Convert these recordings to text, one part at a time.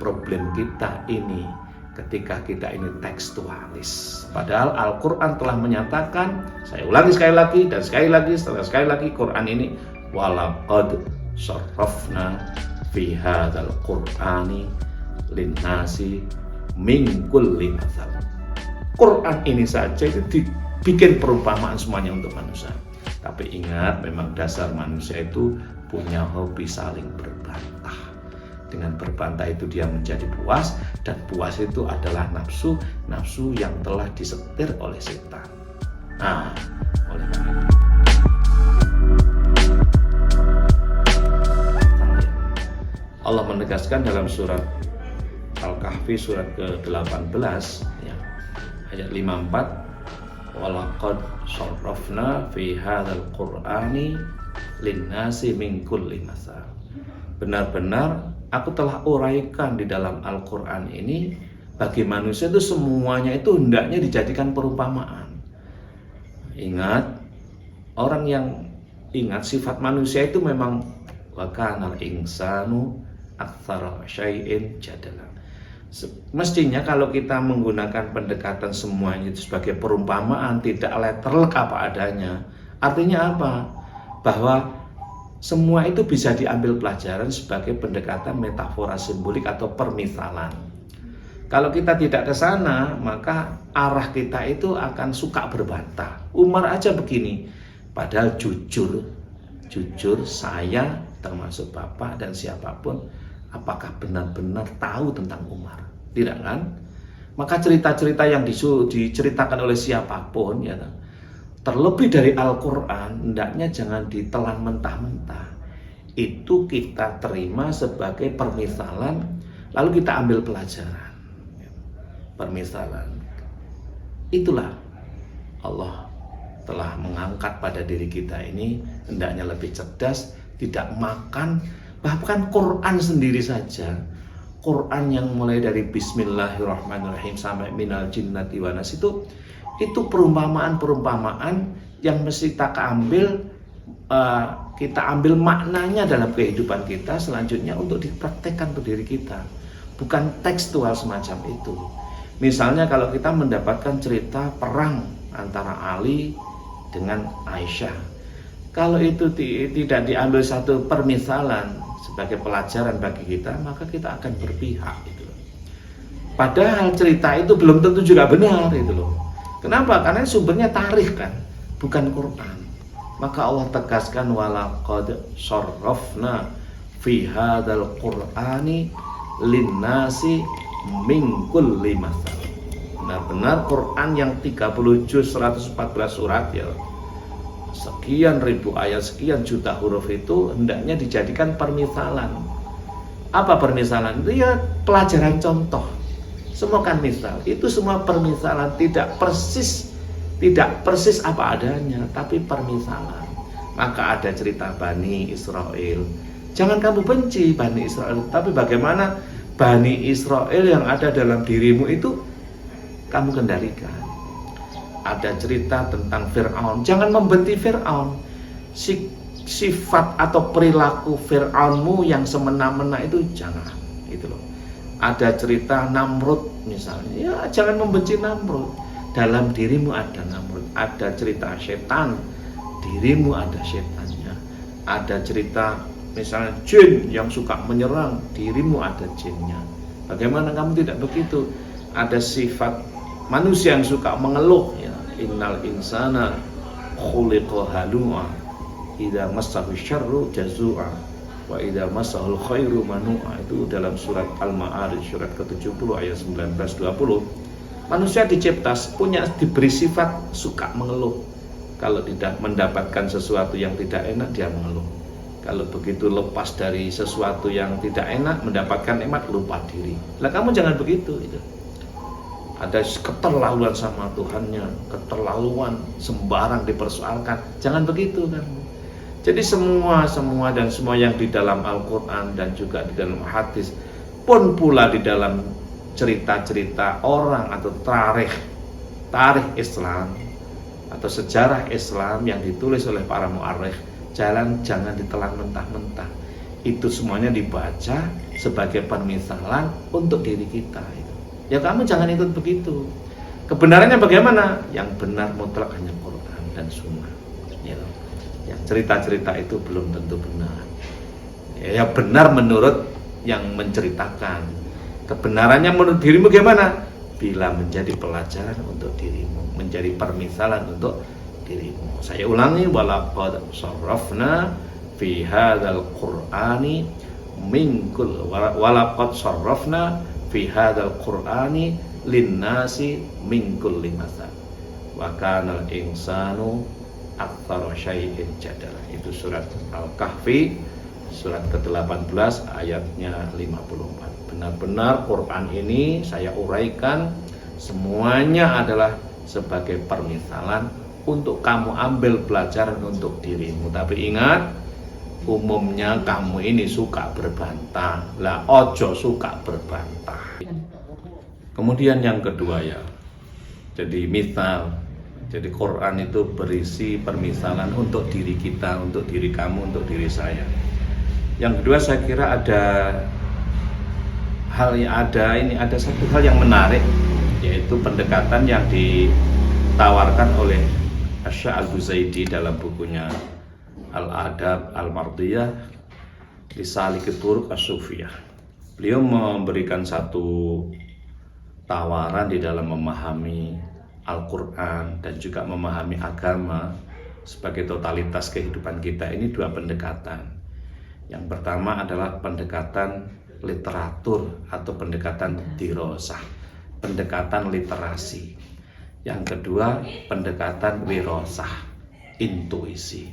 problem kita ini ketika kita ini tekstualis. Padahal Al-Quran telah menyatakan, saya ulangi sekali lagi dan sekali lagi setelah sekali lagi, Quran ini walaqad sarrafna fi hadzal qur'ani linnasi min kulli matsal. Quran ini saja itu dibikin perumpamaan semuanya untuk manusia. Tapi ingat, memang dasar manusia itu punya hobi saling berbantah. Dengan berbantah itu dia menjadi puas, dan puas itu adalah nafsu yang telah disetir oleh setan. Nah, oleh karena itu Allah menegaskan dalam surat Al-Kahfi surat ke-18 ya, ayat 54, walaqad sarrafna fi hadzal qur'ani linnasi min kulli matsal. Benar-benar aku telah uraikan di dalam Al-Quran ini bagi manusia itu semuanya itu hendaknya dijadikan perumpamaan. Ingat, orang yang ingat sifat manusia itu memang wa kanal insanu aktsara syai'in jadala. Mestinya kalau kita menggunakan pendekatan semuanya itu sebagai perumpamaan, tidak letterlek apa adanya. Artinya apa? Bahwa semua itu bisa diambil pelajaran sebagai pendekatan metafora simbolik atau permisalan. Kalau kita tidak ke sana, maka arah kita itu akan suka berbantah. Umar aja begini, padahal jujur saya termasuk Bapak dan siapapun, apakah benar-benar tahu tentang Umar? Tidak kan? Maka cerita-cerita yang diceritakan oleh siapapun ya, terlebih dari Al-Quran, hendaknya jangan ditelan mentah-mentah. Itu kita terima sebagai permisalan, lalu kita ambil pelajaran. Permisalan. Itulah Allah telah mengangkat pada diri kita ini, hendaknya lebih cerdas, tidak makan. Bahkan Quran sendiri saja, Quran yang mulai dari Bismillahirrahmanirrahim sampai minal jinnati wa nas itu perumpamaan-perumpamaan yang mesti kita ambil maknanya dalam kehidupan kita selanjutnya untuk dipraktekkan untuk diri kita, bukan tekstual semacam itu. Misalnya kalau kita mendapatkan cerita perang antara Ali dengan Aisyah, kalau itu tidak diambil satu permisalan sebagai pelajaran bagi kita, maka kita akan berpihak gitu. Padahal cerita itu belum tentu juga benar itu loh. Kenapa? Karena sumbernya tarikh kan, bukan Quran. Maka Allah tegaskan walaqad sarrafna fi hadzal qur'ani linnasi min kulli matsal. Benar-benar Quran yang 30 juz 114 surat ya, sekian ribu ayat, sekian juta huruf itu hendaknya dijadikan permisalan. Apa permisalan? Itu ya pelajaran contoh. Semua kan misal, itu semua permisalan, tidak persis apa adanya, tapi permisalan. Maka ada cerita Bani Israel. Jangan kamu benci Bani Israel, tapi bagaimana Bani Israel yang ada dalam dirimu itu kamu kendalikan. Ada cerita tentang Fir'aun. Jangan membenci Fir'aun. Sifat atau perilaku Fir'aunmu yang semena-mena itu jangan. Itu loh. Ada cerita Namrud misalnya. Ya jangan membenci Namrud. Dalam dirimu ada Namrud. Ada cerita setan. Dirimu ada setannya. Ada cerita misalnya jin yang suka menyerang. Dirimu ada jinnya. Bagaimana kamu tidak begitu? Ada sifat manusia yang suka mengeluh ya. Innal insana khuliqa halu'a idza massahu syarru jazua wa idza massahul khairu manu'a. Itu dalam surat Al-Ma'arij surat ke-70 ayat 19-20. Manusia dicipta diberi sifat suka mengeluh. Kalau tidak mendapatkan sesuatu yang tidak enak dia mengeluh. Kalau begitu lepas dari sesuatu yang tidak enak, mendapatkan nikmat, lupa diri. Lah kamu jangan begitu itu. Ada keterlaluan sama Tuhannya, keterlaluan, sembarang dipersoalkan. Jangan begitu kan. Jadi semua dan semua yang di dalam Al-Quran dan juga di dalam hadis, pun pula di dalam cerita-cerita orang atau tarikh Islam atau sejarah Islam yang ditulis oleh para mu'arikh, jangan ditelan mentah-mentah. Itu semuanya dibaca sebagai permisalan untuk diri kita. Ya kamu jangan ikut begitu. Kebenarannya bagaimana? Yang benar mutlak hanya Quran dan Sunnah. Yang cerita-cerita itu belum tentu benar. Ya benar menurut yang menceritakan. Kebenarannya menurut dirimu bagaimana? Bila menjadi pelajaran untuk dirimu, menjadi permisalan untuk dirimu. Saya ulangi, walaqad sarrafna fi hadzal qur'ani walaqad sarrafna fi hadzal qur'ani linnasi min kulli masal wa kana al-insanu aktsara syai'in jadala. Itu surat Al-Kahfi surat ke-18 ayatnya 54. Benar-benar Quran ini saya uraikan semuanya adalah sebagai permisalan untuk kamu ambil pelajaran untuk dirimu. Tapi ingat, umumnya kamu ini suka berbantah. Lah ojo suka berbantah. Kemudian yang kedua ya, jadi misal, jadi Quran itu berisi permisalan untuk diri kita, untuk diri kamu, untuk diri saya. Yang kedua saya kira ada satu hal yang menarik, yaitu pendekatan yang ditawarkan oleh Asy-Syaikh Al-Buzaidi dalam bukunya Al-Adab Al-Mardiyah di Salik Turuq As-Sufiyah. Beliau memberikan satu tawaran di dalam memahami Al-Quran dan juga memahami agama sebagai totalitas kehidupan kita. Ini dua pendekatan. Yang pertama adalah pendekatan literatur atau pendekatan dirosah, pendekatan literasi. Yang kedua, pendekatan wirosah, intuisi.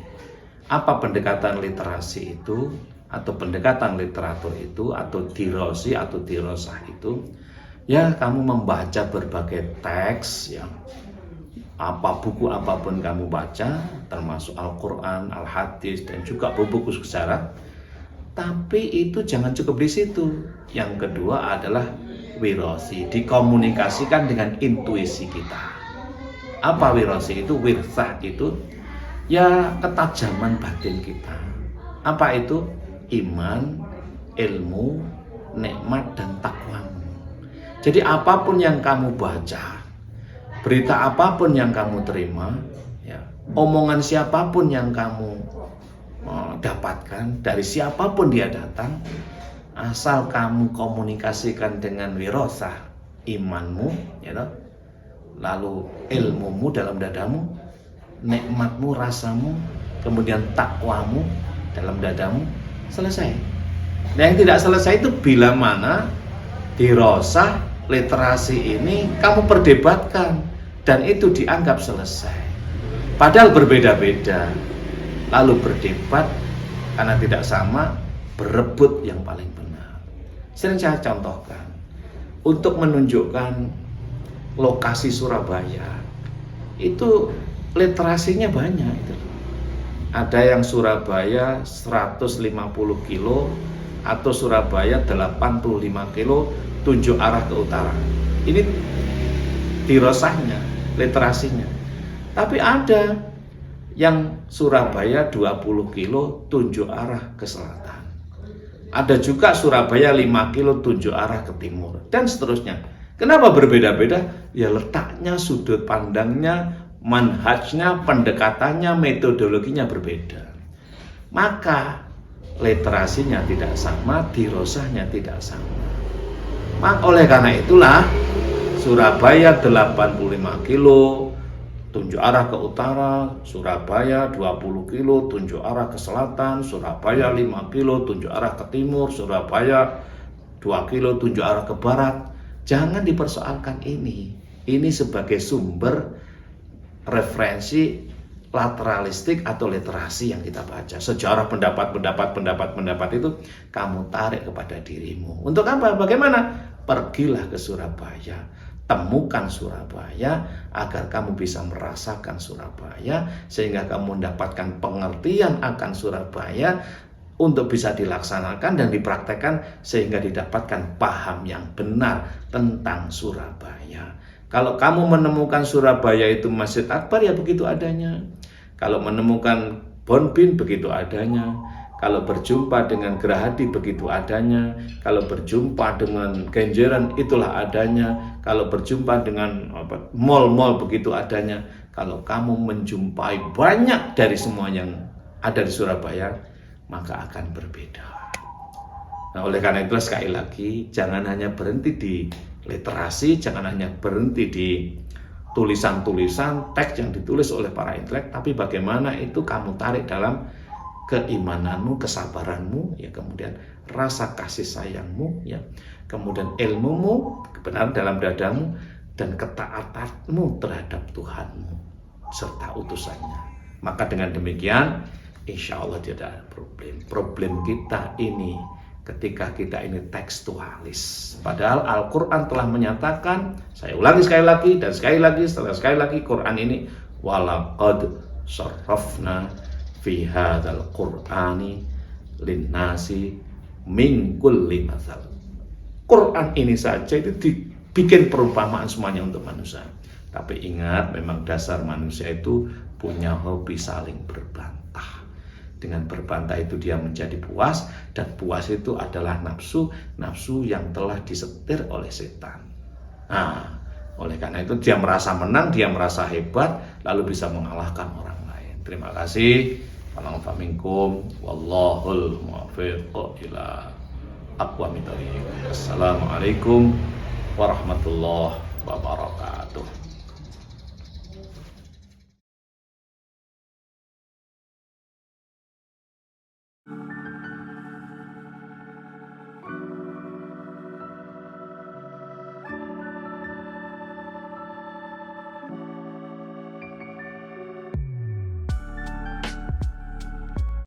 Apa pendekatan literasi itu, atau pendekatan literatur itu, atau dirosi, atau dirosah itu? Ya, kamu membaca berbagai teks, yang buku apapun kamu baca, termasuk Al-Quran, Al-Hadis, dan juga buku sejarah. Tapi itu jangan cukup di situ. Yang kedua adalah wirosi, dikomunikasikan dengan intuisi kita. Apa wirosi itu? Wirsah itu ya ketajaman batin kita. Apa itu? Iman, ilmu, nikmat, dan takwamu. Jadi apapun yang kamu baca, berita apapun yang kamu terima, ya, omongan siapapun yang kamu dapatkan, dari siapapun dia datang, asal kamu komunikasikan dengan wirosah, imanmu, ya toh, lalu ilmumu dalam dadamu, nikmatmu, rasamu, kemudian takwamu dalam dadamu, selesai. Nah, yang tidak selesai itu bila mana dirosah, literasi ini kamu perdebatkan dan itu dianggap selesai. Padahal berbeda-beda. Lalu berdebat karena tidak sama, berebut yang paling benar. Sering saya contohkan untuk menunjukkan lokasi Surabaya, itu literasinya banyak itu. Ada yang Surabaya 150 kilo atau Surabaya 85 kilo tunjuk arah ke utara. Ini dirosahnya, literasinya. Tapi ada yang Surabaya 20 kilo tunjuk arah ke selatan. Ada juga Surabaya 5 kilo tunjuk arah ke timur, dan seterusnya. Kenapa berbeda-beda? Ya letaknya, sudut pandangnya, manhajnya, pendekatannya, metodologinya berbeda. Maka literasinya tidak sama, dirosahnya tidak sama. Maka oleh karena itulah Surabaya 85 kilo tunjuk arah ke utara, Surabaya 20 kilo tunjuk arah ke selatan, Surabaya 5 kilo tunjuk arah ke timur, Surabaya 2 kilo tunjuk arah ke barat. Jangan dipersoalkan ini. Ini sebagai sumber referensi lateralistik atau literasi yang kita baca. Sejarah pendapat itu kamu tarik kepada dirimu. Untuk apa? Bagaimana? Pergilah ke Surabaya. Temukan Surabaya agar kamu bisa merasakan Surabaya, sehingga kamu mendapatkan pengertian akan Surabaya untuk bisa dilaksanakan dan dipraktekkan, sehingga didapatkan paham yang benar tentang Surabaya. Kalau kamu menemukan Surabaya itu Masjid Akbar, ya begitu adanya. Kalau menemukan Bonbin, begitu adanya. Kalau berjumpa dengan gerahadi begitu adanya, kalau berjumpa dengan genjeran itulah adanya, kalau berjumpa dengan mal-mal begitu adanya. Kalau kamu menjumpai banyak dari semua yang ada di Surabaya, maka akan berbeda. Nah, oleh karena itu sekali lagi, jangan hanya berhenti di literasi, jangan hanya berhenti di tulisan-tulisan teks yang ditulis oleh para intelek, tapi bagaimana itu kamu tarik dalam keimananmu, kesabaranmu, ya, kemudian rasa kasih sayangmu, ya, kemudian ilmumu, kebenaran dalam dadamu, dan ketaatanmu terhadap Tuhanmu serta utusannya. Maka dengan demikian, insya Allah tidak ada problem. Problem kita ini ketika kita ini tekstualis. Padahal Al-Quran telah menyatakan, saya ulangi sekali lagi dan sekali lagi, setelah sekali lagi, Quran ini walaqad sarrafna fi hadzal qur'ani linnasi min kulli matsal. Quran ini saja itu dibikin perumpamaan semuanya untuk manusia. Tapi ingat, memang dasar manusia itu punya hobi saling berbantah. Dengan berbantah itu dia menjadi puas, dan puas itu adalah nafsu yang telah disetir oleh setan. Nah, oleh karena itu dia merasa menang, dia merasa hebat, lalu bisa mengalahkan orang lain. Terima kasih. Wallahul muwaffiq ila aqwamit thoriq. Assalamualaikum warahmatullahi wabarakatuh.